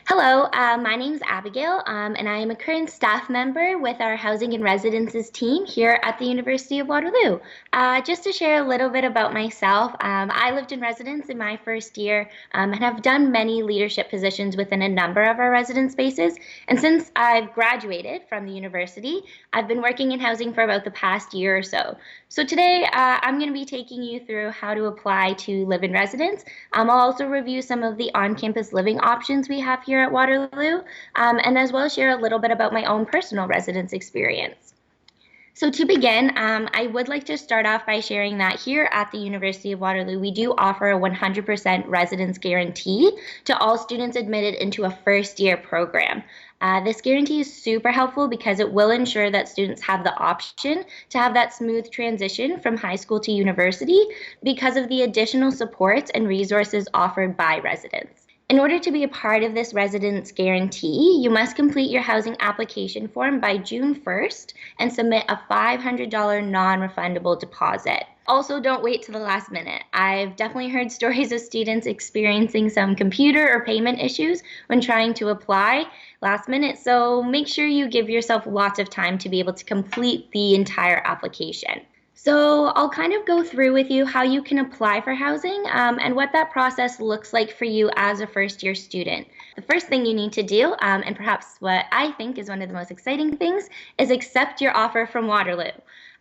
Hello, my name is Abigail, and I am a current staff member with our Housing and Residences team here at the University of Waterloo. Just to share a little bit about myself, I lived in residence in my first year and have done many leadership positions within a number of our residence spaces. And since I've graduated from the university, I've been working in housing for about the past year or so. So today, I'm going to be taking you through how to apply to live in residence. I'll also review some of the on-campus living options we have here at Waterloo, and as well as share a little bit about my own personal residence experience. So to begin, I would like to start off by sharing that here at the University of Waterloo, we do offer a 100% residence guarantee to all students admitted into a first-year program. This guarantee is super helpful because it will ensure that students have the option to have that smooth transition from high school to university because of the additional supports and resources offered by residents. In order to be a part of this residence guarantee, you must complete your housing application form by June 1st and submit a $500 non-refundable deposit. Also, don't wait to the last minute. I've definitely heard stories of students experiencing some computer or payment issues when trying to apply last minute, so make sure you give yourself lots of time to be able to complete the entire application. So I'll kind of go through with you how you can apply for housing and what that process looks like for you as a first year student. The first thing you need to do, and perhaps what I think is one of the most exciting things, is accept your offer from Waterloo.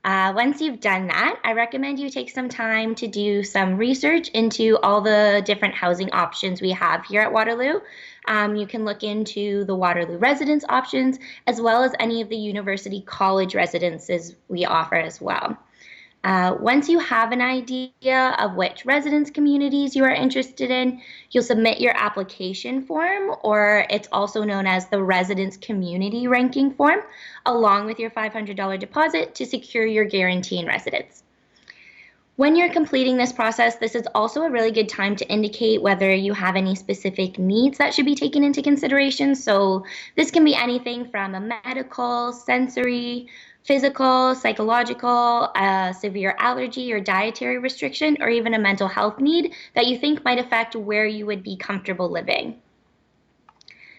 Once you've done that, I recommend you take some time to do some research into all the different housing options we have here at Waterloo. You can look into the Waterloo residence options as well as any of the university college residences we offer as well. Once you have an idea of which residence communities you are interested in, you'll submit your application form, or it's also known as the residence community ranking form, along with your $500 deposit to secure your guarantee in residence. When you're completing this process, this is also a really good time to indicate whether you have any specific needs that should be taken into consideration. So this can be anything from a medical, sensory, physical, psychological, severe allergy or dietary restriction, or even a mental health need that you think might affect where you would be comfortable living.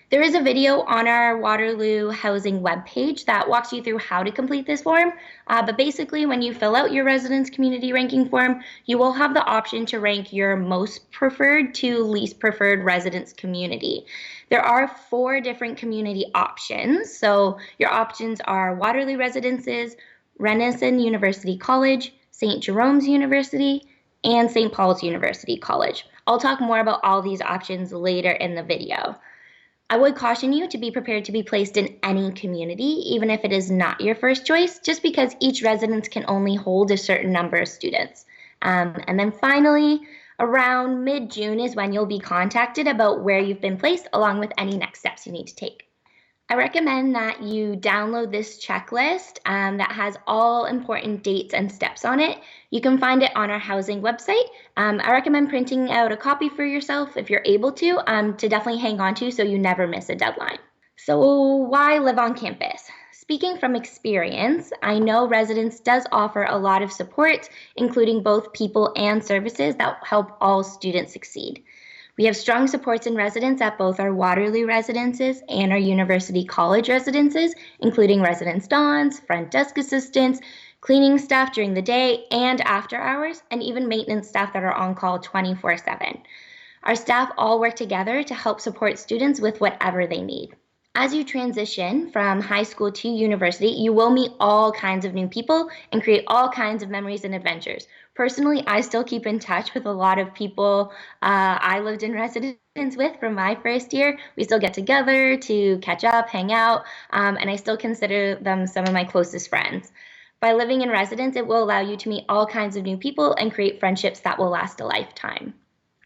There is a video on our Waterloo housing webpage that walks you through how to complete this form, but basically when you fill out your residence community ranking form, you will have the option to rank your most preferred to least preferred residence community. There are 4 different community options, so your options are Waterloo Residences, Renison University College, St. Jerome's University, and St. Paul's University College. I'll talk more about all these options later in the video. I would caution you to be prepared to be placed in any community, even if it is not your first choice, just because each residence can only hold a certain number of students. And then finally, around mid-June is when you'll be contacted about where you've been placed, along with any next steps you need to take. I recommend that you download this checklist that has all important dates and steps on it. You can find it on our housing website. I recommend printing out a copy for yourself if you're able to definitely hang on to so you never miss a deadline. So why live on campus? Speaking from experience, I know residence does offer a lot of support, including both people and services that help all students succeed. We have strong supports in residence at both our Waterloo residences and our University College residences, including residence dons, front desk assistants, cleaning staff during the day and after hours, and even maintenance staff that are on call 24/7. Our staff all work together to help support students with whatever they need. As you transition from high school to university, you will meet all kinds of new people and create all kinds of memories and adventures. Personally, I still keep in touch with a lot of people I lived in residence with from my first year. We still get together to catch up, hang out, and I still consider them some of my closest friends. By living in residence, it will allow you to meet all kinds of new people and create friendships that will last a lifetime.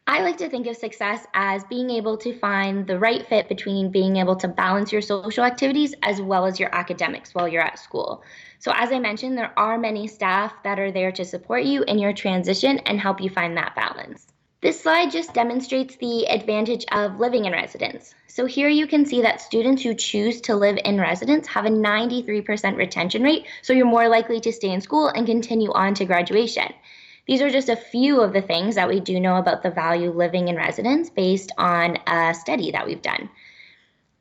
I like to think of success as being able to find the right fit between being able to balance your social activities as well as your academics while you're at school. So as I mentioned, there are many staff that are there to support you in your transition and help you find that balance. This slide just demonstrates the advantage of living in residence. So here you can see that students who choose to live in residence have a 93% retention rate, so you're more likely to stay in school and continue on to graduation. These are just a few of the things that we do know about the value living in residence based on a study that we've done.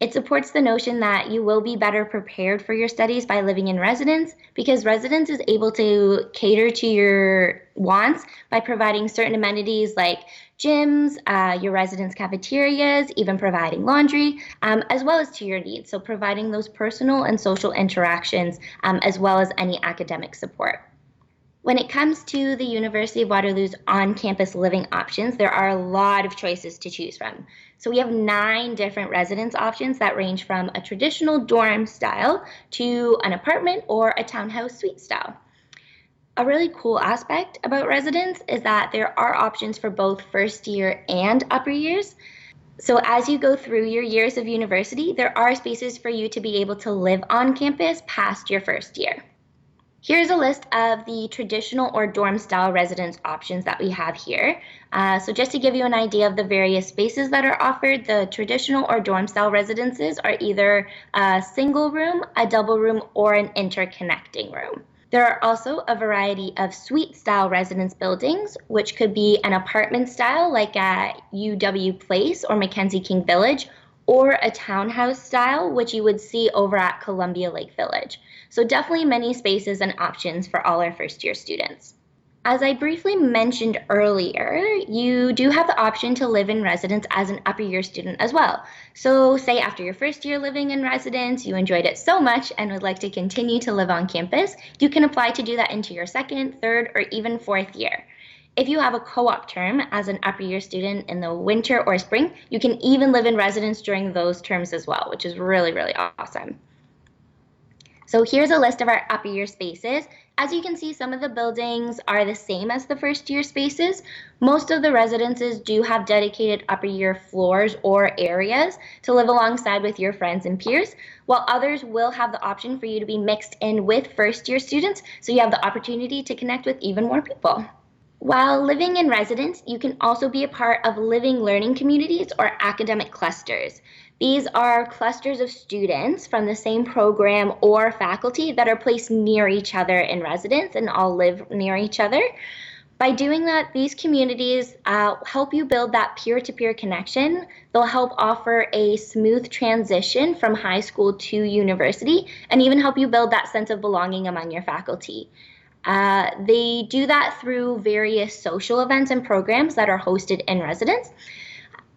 It supports the notion that you will be better prepared for your studies by living in residence because residence is able to cater to your wants by providing certain amenities like gyms, your residence cafeterias, even providing laundry, as well as to your needs. So providing those personal and social interactions, as well as any academic support. When it comes to the University of Waterloo's on-campus living options, there are a lot of choices to choose from. So we have 9 different residence options that range from a traditional dorm style to an apartment or a townhouse suite style. A really cool aspect about residence is that there are options for both first year and upper years. So as you go through your years of university, there are spaces for you to be able to live on campus past your first year. Here's a list of the traditional or dorm style residence options that we have here. So just to give you an idea of the various spaces that are offered, the traditional or dorm style residences are either a single room, a double room, or an interconnecting room. There are also a variety of suite style residence buildings, which could be an apartment style like at UW Place or Mackenzie King Village, or a townhouse style, which you would see over at Columbia Lake Village. So definitely many spaces and options for all our first year students. As I briefly mentioned earlier, you do have the option to live in residence as an upper year student as well. So say after your first year living in residence, you enjoyed it so much and would like to continue to live on campus, you can apply to do that into your second, third, or even fourth year. If you have a co-op term as an upper year student in the winter or spring, you can even live in residence during those terms as well, which is really, really awesome. So here's a list of our upper year spaces. As you can see, some of the buildings are the same as the first year spaces. Most of the residences do have dedicated upper year floors or areas to live alongside with your friends and peers, while others will have the option for you to be mixed in with first year students, so you have the opportunity to connect with even more people. While living in residence, you can also be a part of living learning communities or academic clusters. These are clusters of students from the same program or faculty that are placed near each other in residence and all live near each other. By doing that, these communities help you build that peer-to-peer connection. They'll help offer a smooth transition from high school to university and even help you build that sense of belonging among your faculty. They do that through various social events and programs that are hosted in residence.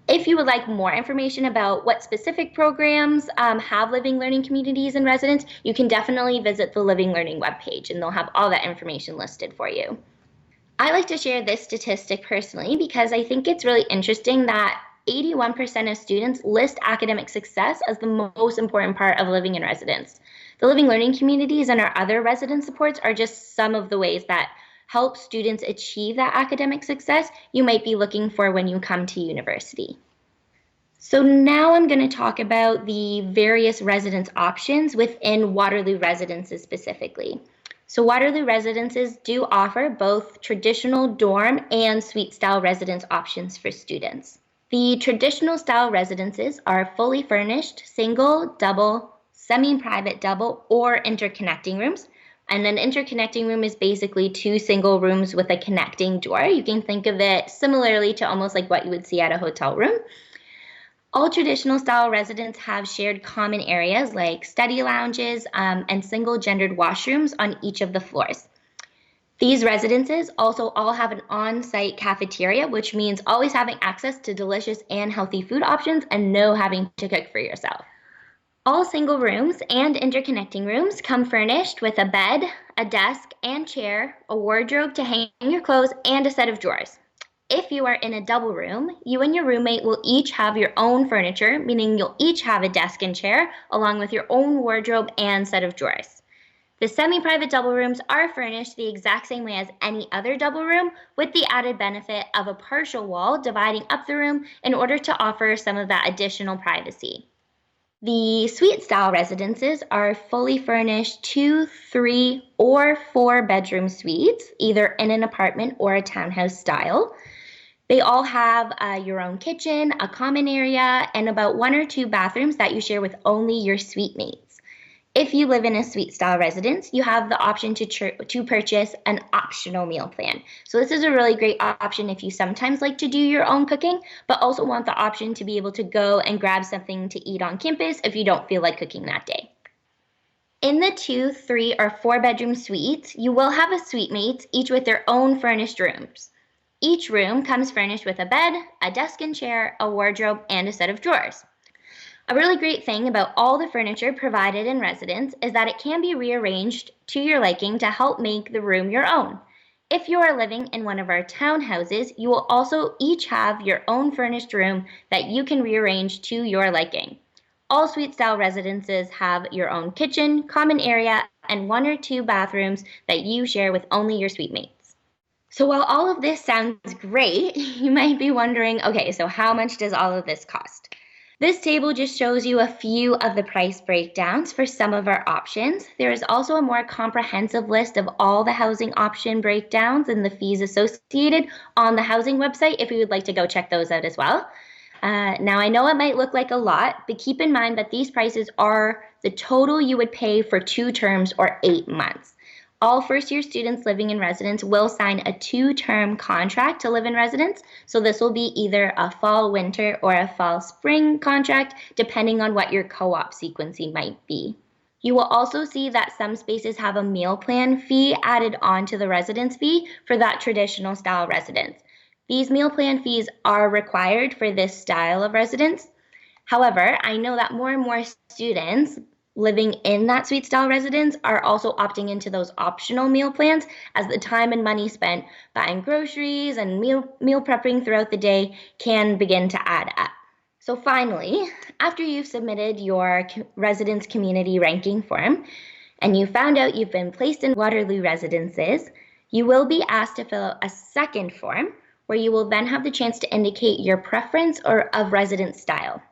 If you would like more information about what specific programs have living learning communities in residence, you can definitely visit the Living Learning webpage and they'll have all that information listed for you. I like to share this statistic personally because I think it's really interesting that 81% of students list academic success as the most important part of living in residence. The living learning communities and our other residence supports are just some of the ways that help students achieve that academic success you might be looking for when you come to university. So now I'm going to talk about the various residence options within Waterloo residences specifically. So Waterloo residences do offer both traditional dorm and suite style residence options for students. The traditional style residences are fully furnished, single, double, semi-private double, or interconnecting rooms. And an interconnecting room is basically 2 single rooms with a connecting door. You can think of it similarly to almost like what you would see at a hotel room. All traditional style residences have shared common areas like study lounges and single gendered washrooms on each of the floors. These residences also all have an on-site cafeteria, which means always having access to delicious and healthy food options and no having to cook for yourself. All single rooms and interconnecting rooms come furnished with a bed, a desk and chair, a wardrobe to hang your clothes, and a set of drawers. If you are in a double room, you and your roommate will each have your own furniture, meaning you'll each have a desk and chair, along with your own wardrobe and set of drawers. The semi-private double rooms are furnished the exact same way as any other double room, with the added benefit of a partial wall dividing up the room in order to offer some of that additional privacy. The suite-style residences are fully furnished 2, 3, or 4 bedroom suites, either in an apartment or a townhouse style. They all have your own kitchen, a common area, and about 1 or 2 bathrooms that you share with only your suite mates. If you live in a suite style residence, you have the option to purchase an optional meal plan. So this is a really great option if you sometimes like to do your own cooking, but also want the option to be able to go and grab something to eat on campus if you don't feel like cooking that day. In the 2, 3, or 4-bedroom suites, you will have a suite mates, each with their own furnished rooms. Each room comes furnished with a bed, a desk and chair, a wardrobe, and a set of drawers. A really great thing about all the furniture provided in residence is that it can be rearranged to your liking to help make the room your own. If you are living in one of our townhouses, you will also each have your own furnished room that you can rearrange to your liking. All suite-style residences have your own kitchen, common area, and 1 or 2 bathrooms that you share with only your suite mates. So while all of this sounds great, you might be wondering, okay, so how much does all of this cost? This table just shows you a few of the price breakdowns for some of our options. There is also a more comprehensive list of all the housing option breakdowns and the fees associated on the housing website if you would like to go check those out as well. Now, I know it might look like a lot, but keep in mind that these prices are the total you would pay for 2 terms or 8 months. All first-year students living in residence will sign a 2-term contract to live in residence, so this will be either a fall-winter or a fall-spring contract, depending on what your co-op sequencing might be. You will also see that some spaces have a meal plan fee added on to the residence fee for that traditional style residence. These meal plan fees are required for this style of residence. However, I know that more and more students living in that suite style residence are also opting into those optional meal plans, as the time and money spent buying groceries and meal prepping throughout the day can begin to add up. So finally, after you've submitted your residence community ranking form and you found out you've been placed in Waterloo residences, you will be asked to fill out a second form where you will then have the chance to indicate your preference or of residence style.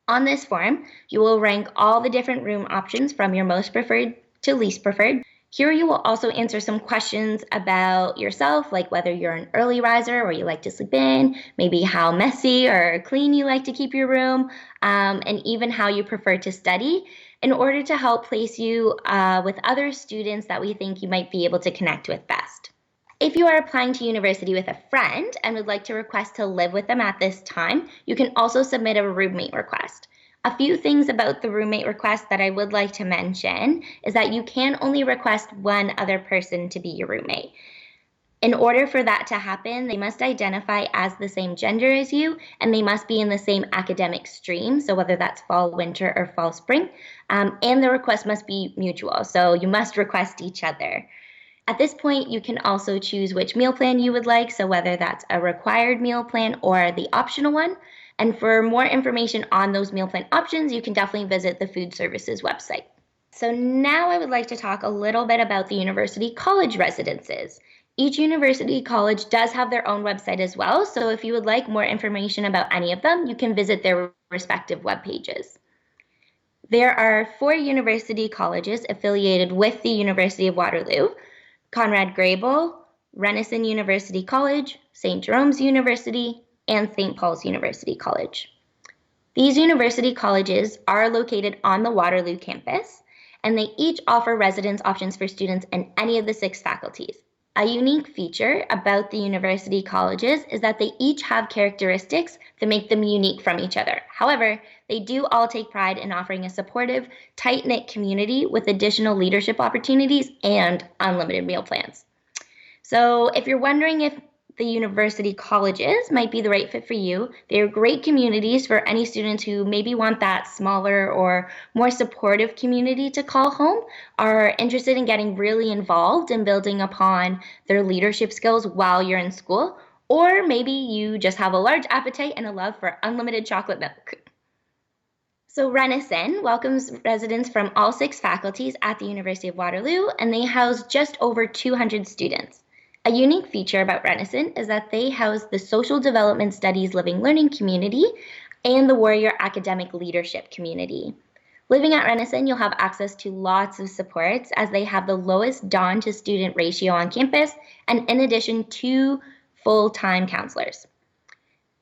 On this form, you will rank all the different room options from your most preferred to least preferred. Here you will also answer some questions about yourself, like whether you're an early riser or you like to sleep in, maybe how messy or clean you like to keep your room, and even how you prefer to study, in order to help place you with other students that we think you might be able to connect with best. If you are applying to university with a friend and would like to request to live with them at this time, you can also submit a roommate request. A few things about the roommate request that I would like to mention is that you can only request one other person to be your roommate. In order for that to happen, they must identify as the same gender as you, and they must be in the same academic stream, so whether that's fall, winter, or fall, spring, and the request must be mutual, so you must request each other. At this point, you can also choose which meal plan you would like, so whether that's a required meal plan or the optional one. And for more information on those meal plan options, you can definitely visit the Food Services website. So now I would like to talk a little bit about the university college residences. Each university college does have their own website as well, so if you would like more information about any of them, you can visit their respective web pages. There are 4 university colleges affiliated with the University of Waterloo: Conrad Grebel, Renison University College, St. Jerome's University, and St. Paul's University College. These university colleges are located on the Waterloo campus, and they each offer residence options for students in any of the 6 faculties. A unique feature about the university colleges is that they each have characteristics that make them unique from each other. However, they do all take pride in offering a supportive, tight-knit community with additional leadership opportunities and unlimited meal plans. So if you're wondering if the university colleges might be the right fit for you, they are great communities for any students who maybe want that smaller or more supportive community to call home, are interested in getting really involved and building upon their leadership skills while you're in school, or maybe you just have a large appetite and a love for unlimited chocolate milk. So Renison welcomes residents from all 6 faculties at the University of Waterloo, and they house just over 200 students. A unique feature about Renison is that they house the Social Development Studies Living Learning community and the Warrior Academic Leadership community. Living at Renison, you'll have access to lots of supports, as they have the lowest dawn to student ratio on campus, and in addition, 2 full-time counselors.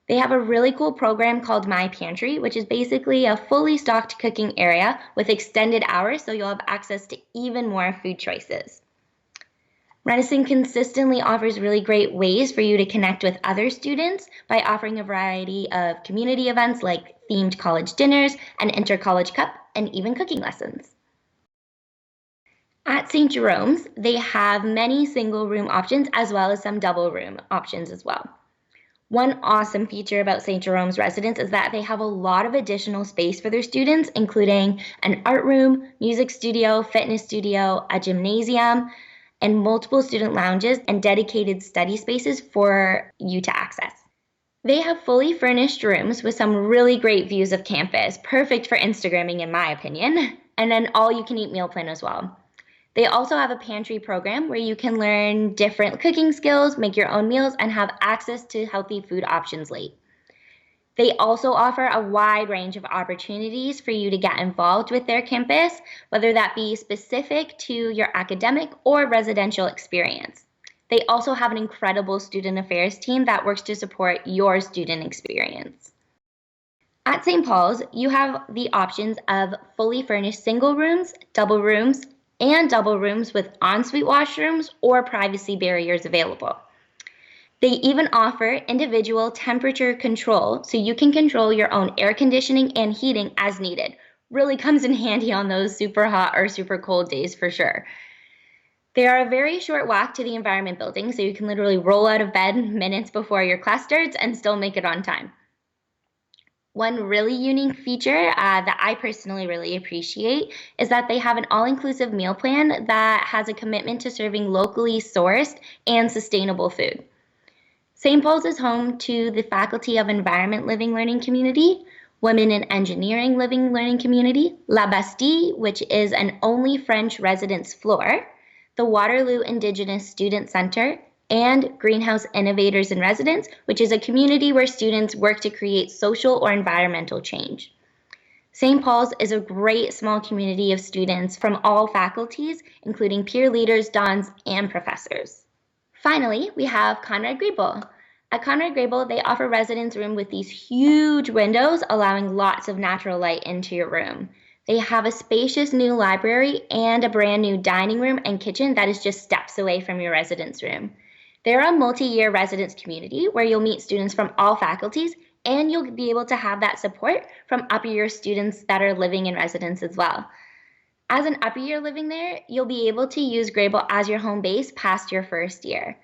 They have a really cool program called My Pantry, which is basically a fully stocked cooking area with extended hours, so you'll have access to even more food choices. Renison consistently offers really great ways for you to connect with other students by offering a variety of community events like themed college dinners, an inter-college cup, and even cooking lessons. At St. Jerome's, they have many single room options as well as some double room options as well. One awesome feature about St. Jerome's residence is that they have a lot of additional space for their students, including an art room, music studio, fitness studio, a gymnasium, and multiple student lounges and dedicated study spaces for you to access. They have fully furnished rooms with some really great views of campus, perfect for Instagramming in my opinion, and an all-you-can-eat meal plan as well. They also have a pantry program where you can learn different cooking skills, make your own meals, and have access to healthy food options late. They also offer a wide range of opportunities for you to get involved with their campus, whether that be specific to your academic or residential experience. They also have an incredible student affairs team that works to support your student experience. At St. Paul's, you have the options of fully furnished single rooms, and double rooms with ensuite washrooms or privacy barriers available. They even offer individual temperature control, so you can control your own air conditioning and heating as needed. Really comes in handy on those super hot or super cold days for sure. They are a very short walk to the environment building, so you can literally roll out of bed minutes before your class starts and still make it on time. One really unique feature that I personally really appreciate is that they have an all-inclusive meal plan that has a commitment to serving locally sourced and sustainable food. St. Paul's is home to the Faculty of Environment Living Learning Community, Women in Engineering Living Learning Community, La Bastille, which is an only French residence floor, the Waterloo Indigenous Student Center, and Greenhouse Innovators in Residence, which is a community where students work to create social or environmental change. St. Paul's is a great small community of students from all faculties, including peer leaders, dons, and professors. Finally, we have Conrad Grebel. At Conrad Grebel, they offer residence room with these huge windows, allowing lots of natural light into your room. They have a spacious new library and a brand new dining room and kitchen that is just steps away from your residence room. They're a multi-year residence community where you'll meet students from all faculties, and you'll be able to have that support from upper year students that are living in residence as well. As an upper year living there, you'll be able to use Grable as your home base past your first year.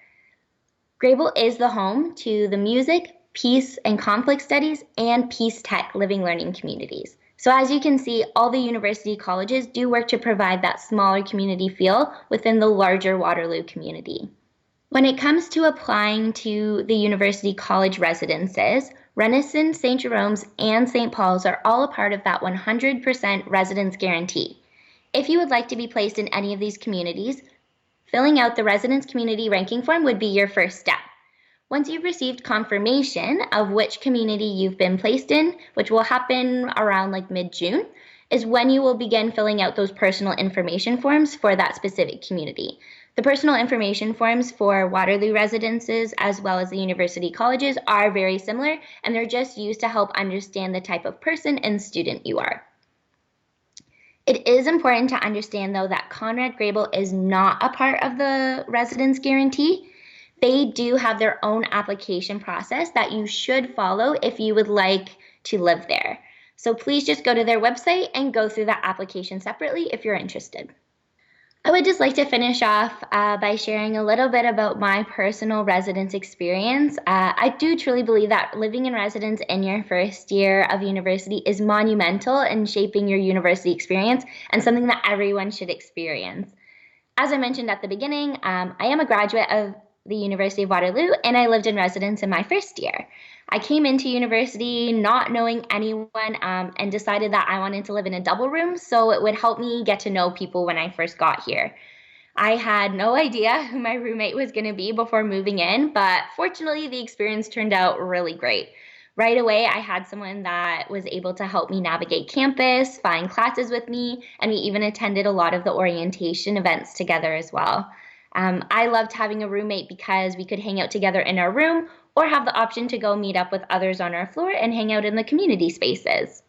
Grable is the home to the music, peace and conflict studies, and peace tech living learning communities. So as you can see, all the university colleges do work to provide that smaller community feel within the larger Waterloo community. When it comes to applying to the university college residences, Renison, St. Jerome's, and St. Paul's are all a part of that 100% residence guarantee. If you would like to be placed in any of these communities, filling out the residence community ranking form would be your first step. Once you've received confirmation of which community you've been placed in, which will happen around like mid-June, is when you will begin filling out those personal information forms for that specific community. The personal information forms for Waterloo residences as well as the university colleges are very similar, and they're just used to help understand the type of person and student you are. It is important to understand, though, that Conrad Grebel is not a part of the residence guarantee. They do have their own application process that you should follow if you would like to live there. So please just go to their website and go through that application separately if you're interested. I would just like to finish off by sharing a little bit about my personal residence experience. I do truly believe that living in residence in your first year of university is monumental in shaping your university experience and something that everyone should experience. As I mentioned at the beginning, I am a graduate of the University of Waterloo, and I lived in residence in my first year. I came into university not knowing anyone and decided that I wanted to live in a double room so it would help me get to know people when I first got here. I had no idea who my roommate was going to be before moving in, but fortunately the experience turned out really great. Right away, I had someone that was able to help me navigate campus, find classes with me, and we even attended a lot of the orientation events together as well. I loved having a roommate because we could hang out together in our room, or have the option to go meet up with others on our floor and hang out in the community spaces.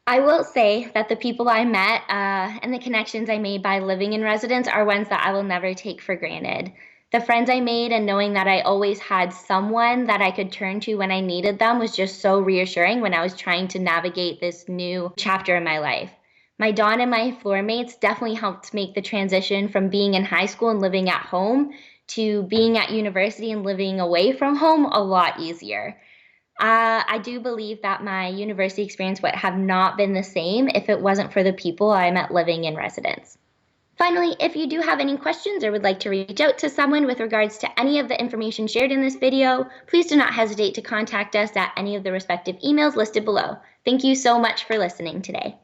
I will say that the people I met and the connections I made by living in residence are ones that I will never take for granted. The friends I made and knowing that I always had someone that I could turn to when I needed them was just so reassuring when I was trying to navigate this new chapter in my life. My Dawn and my floor mates definitely helped make the transition from being in high school and living at home to being at university and living away from home a lot easier. I do believe that my university experience would have not been the same if it wasn't for the people I met living in residence. Finally, if you do have any questions or would like to reach out to someone with regards to any of the information shared in this video, please do not hesitate to contact us at any of the respective emails listed below. Thank you so much for listening today.